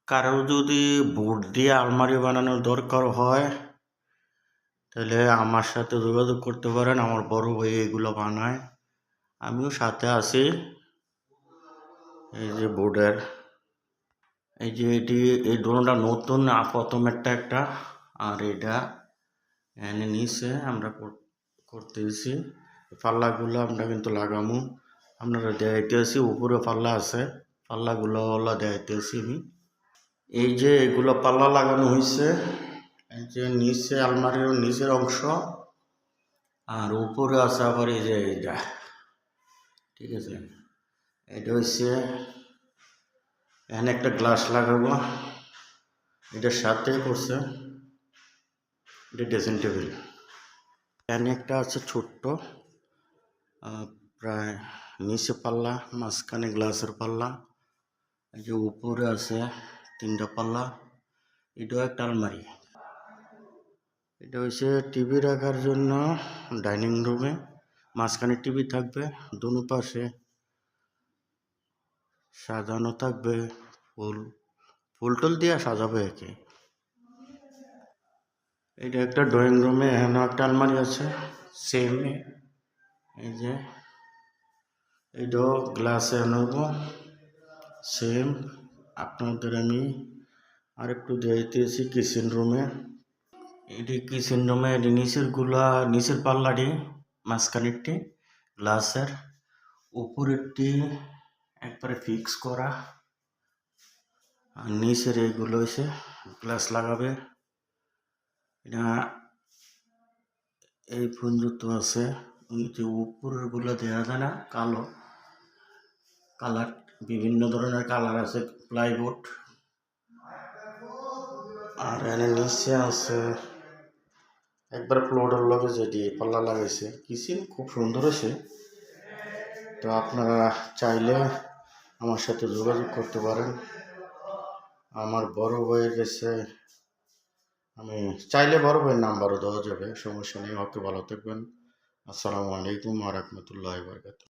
কারো যদি বোর্ড দিয়ে আলমারি বানানোর দরকার হয় তাহলে আমার সাথে যোগাযোগ করতে পারেন। আমার বড় ভাই এগুলো বানায়, আমিও সাথে আছি। এই যে বোর্ডের, এই যে এই ড্রোনটা নতুন, প্রথমেরটা একটা, আর এটা এনে নিচে আমরা করতেছি। পাল্লাগুলো আমরা কিন্তু লাগামু, আপনারা দেখাইতেছি। উপরে পাল্লা আছে, পাল্লাগুলো দেখাইতেছি আমি। এই যে এগুলো পাল্লা লাগানো হয়েছে, এই যে নিচে আলমারির নিচের অংশ, আর উপরে আছে আবার এই যে এইটা, ঠিক আছে। এটা হচ্ছে এখানে একটা গ্লাস লাগাবো, এটার সাথে করছে। এটা ড্রেসিং টেবিল। এখানে একটা আছে ছোট্ট, প্রায় নিচে পাল্লা, মাঝখানে গ্লাসের পাল্লা। এই যে উপরে আছে 3টা পাল্লা। এটাও একটা আলমারি। এটা হচ্ছে টিভি রাখার জন্য ডাইনিং রুমে, মাঝখানে টিভি থাকবে, দুনো পাশে সাজানো থাকবে ফুল টুল দিয়ে সাজাবে একে। এটা একটা ড্রয়িং রুমে, এখানে একটা আলমারি আছে সেম। এই যে এটাও গ্লাসে নেব সেম। আপনাদের আমি আরেকটু দিয়েছি কিচেন রুমে। এটি কিচেন রুমে, এটি নিচের পাল্লাটি, মাঝখানেরটি গ্লাসের, উপরেরটি একবারে ফিক্স করা, আর নিচের এইগুলো হয়েছে গ্লাস লাগাবে। এটা এই পর্যন্ত আছে। ওই যে উপরের গুলো দেওয়া যায় না, কালো কালার, বিভিন্ন ধরনের কালার আছে প্লাইবোর্ড। আর এনে নিচে আছে একবার প্লটের লগে যেটি পাল্লা লাগাইছে। কিচেন খুব সুন্দর আছে। তো আপনারা চাইলে আমার সাথে যোগাযোগ করতে পারেন। আমার বড় ভাইয়ের কাছে আমি চাইলে বড় ভাইয়ের নাম্বারও দেওয়া যাবে, সমস্যা নেই। ওকে, ভালো থাকবেন। আসসালামু আলাইকুম ওয়া রাহমাতুল্লাহি ওয়া বারাকাতুহু।